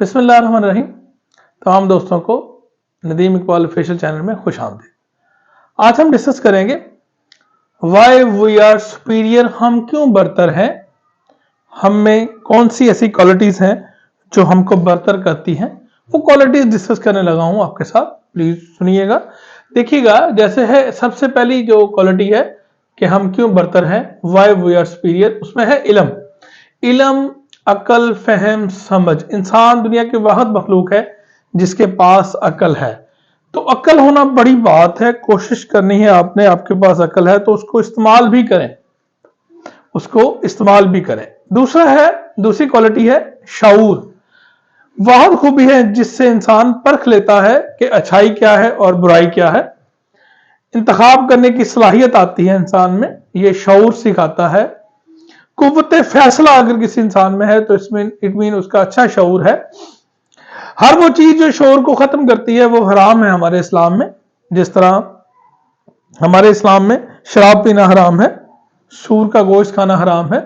बिस्मिल्लाहिर्रहमानिर्रहीम। तमाम दोस्तों को नदीम इकबाल ऑफिशियल चैनल में खुश आमदीद। आज हम डिस्कस करेंगे वाई वी आर सुपीरियर, हम क्यों बरतर हैं, हम में कौन सी ऐसी क्वालिटीज हैं जो हमको बरतर करती हैं। वो क्वालिटीज डिस्कस करने लगा हूं आपके साथ, प्लीज सुनिएगा, देखिएगा। जैसे है सबसे पहली जो क्वालिटी है कि हम क्यों बरतर हैं, वाई वी आर सुपीरियर, उसमें है इल्म। इल्म, अकल, फहम, समझ। इंसान दुनिया के वाहिद मखलूक है जिसके पास अकल है। तो अकल होना बड़ी बात है, कोशिश करनी है आपने, आपके पास अकल है तो उसको इस्तेमाल भी करें, उसको इस्तेमाल भी करें। दूसरी क्वालिटी है शऊर। वाहिद खूबी है जिससे इंसान परख लेता है कि अच्छाई क्या है और बुराई क्या है। इंतखाब करने की सलाहियत आती है इंसान में, ये शऊर सिखाता है। कुव्वत फैसला अगर किसी इंसान में है तो इसमें इट मीन उसका अच्छा शऊर है। हर वो चीज जो शऊर को खत्म करती है वो हराम है हमारे इस्लाम में। जिस तरह हमारे इस्लाम में शराब पीना हराम है, सूर का गोश्त खाना हराम है,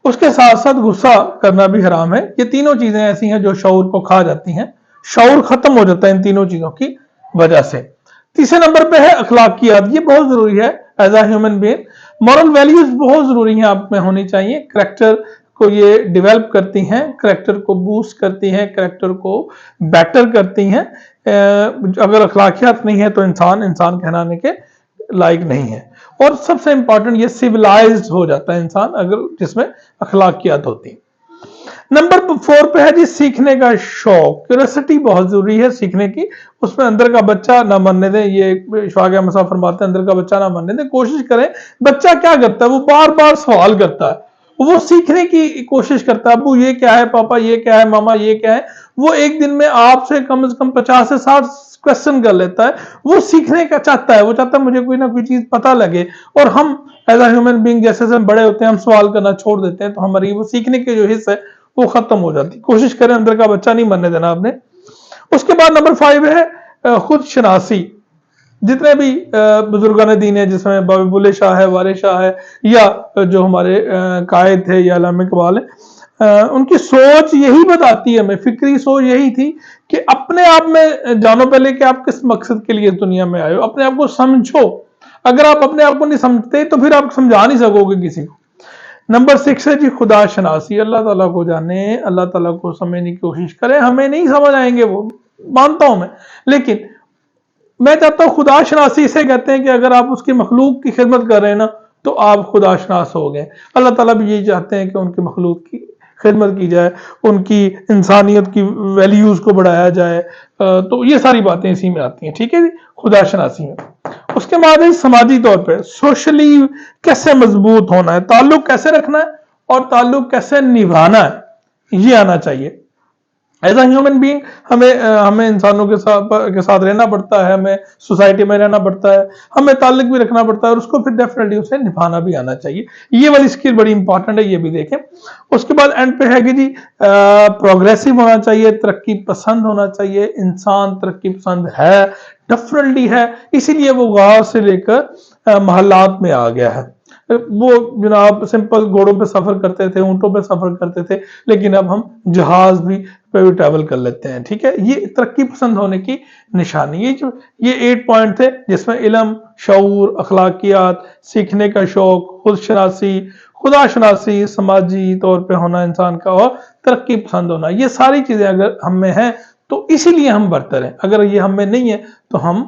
उसके साथ साथ गुस्सा करना भी हराम है। ये तीनों चीजें ऐसी हैं जो शऊर को खा जाती हैं, शऊर खत्म हो जाता है इन तीनों चीजों की वजह से। तीसरे नंबर पे है अखलाकियात। ये बहुत जरूरी है as a human being. Moral values बहुत जरूरी हैं आप में होनी चाहिए। करैक्टर को ये डेवलप करती हैं, करैक्टर को बूस्ट करती हैं, करैक्टर को बेटर करती हैं। अगर अखलाकियात नहीं है तो इंसान कहलाने के लायक नहीं है। और सबसे इंपॉर्टेंट, ये सिविलाइज्ड हो जाता है इंसान अगर जिसमें अखलाकियात होती है। नंबर 4 पे है जी सीखने का शौक। क्यूरियोसिटी बहुत जरूरी है सीखने की, उसमें अंदर का बच्चा ना मरने दें। ये शौक मसा फरमाते हैं, अंदर का बच्चा ना मरने दें। कोशिश करें, बच्चा क्या करता है, वो बार बार सवाल करता है, वो सीखने की कोशिश करता है। अबू ये क्या है, पापा ये क्या है, मामा ये क्या है। वो एक दिन में आपसे कम से कम 50 से 60 क्वेश्चन कर लेता है। वो सीखने का चाहता है, वो चाहता है मुझे कोई ना कोई चीज पता लगे। और हम एज अ ह्यूमन बीइंग जैसे हम बड़े होते हैं, हम सवाल करना छोड़ देते हैं, तो हमारी वो सीखने के जो हिस्सा है वो खत्म हो जाती। कोशिश करें अंदर का बच्चा नहीं मरने देना आपने। उसके बाद नंबर 5 है खुद शनासी। जितने भी बुजुर्गान दीन है, जिसमें बाबा बुल्ले शाह है, वाले शाह है, या जो हमारे कायद थे या अल्लामा इकबाल है, उनकी सोच यही बताती है, हमें फिक्री सोच यही थी कि अपने आप में जानो पहले कि आप किस मकसद के लिए दुनिया में आए हो, अपने आप को समझो। अगर आप अपने आप को नहीं समझते तो फिर आप समझा नहीं सकोगे किसी को। नंबर 6 है जी खुदा शनासी। अल्लाह ताला को जाने, अल्लाह ताला को समझने की कोशिश करें। हमें नहीं समझ आएंगे वो मानता हूं मैं, लेकिन मैं चाहता हूं खुदा शनासी इसे कहते हैं कि अगर आप उसकी मखलूक की खिदमत कर रहे हैं ना तो आप खुदा शनास हो गए। अल्लाह ताला भी यही चाहते हैं कि उनकी मखलूक की खिदमत की जाए, उनकी इंसानियत की वैल्यूज को बढ़ाया जाए। तो ये सारी बातें इसी में आती हैं, ठीक है जी, खुदा शनासी में। उसके बाद है समाजी तौर पे सोशली कैसे मजबूत होना है, ताल्लुक कैसे रखना है और ताल्लुक कैसे निभाना है, ये आना चाहिए। एज अ ह्यूमन बीइंग हमें इंसानों के साथ रहना पड़ता है, हमें सोसाइटी में रहना पड़ता है, हमें ताल्लुक भी रखना पड़ता है और उसको फिर डेफिनेटली उसे निभाना भी आना चाहिए। ये वाली स्किल बड़ी इंपॉर्टेंट है, ये भी देखें। उसके बाद एंड पे है कि जी प्रोग्रेसिव होना चाहिए, तरक्की पसंद होना चाहिए। इंसान तरक्की पसंद है, डेफिनेटली है, इसीलिए वो गांव से लेकर महल्लात में आ गया है। वो जनाब सिंपल घोड़ों पे सफर करते थे, ऊंटों पे सफर करते थे, लेकिन अब हम जहाज भी पे भी ट्रैवल कर लेते हैं, ठीक है। ये तरक्की पसंद होने की निशानी। ये 8 पॉइंट थे जिसमें इल्म, शऊर, अखलाकियात, सीखने का शौक, खुद शनासी, खुदा शनासी, समाजी तौर पे होना इंसान का, और तरक्की पसंद होना, ये सारी चीजें अगर हम में हैं तो इसीलिए हम बरतर हैं। अगर ये हम में नहीं है तो हम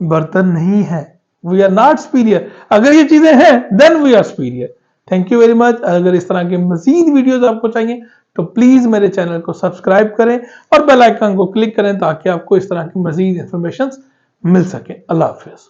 बरतर नहीं है, वी आर नॉट सुपीरियर। अगर ये चीजें हैं then we are superior. Thank you very much. अगर इस तरह के मजीद वीडियोस आपको चाहिए तो प्लीज मेरे चैनल को सब्सक्राइब करें और बेल आइकन को क्लिक करें ताकि आपको इस तरह की मजीद इंफॉर्मेशन मिल सके। अल्लाह हाफिज।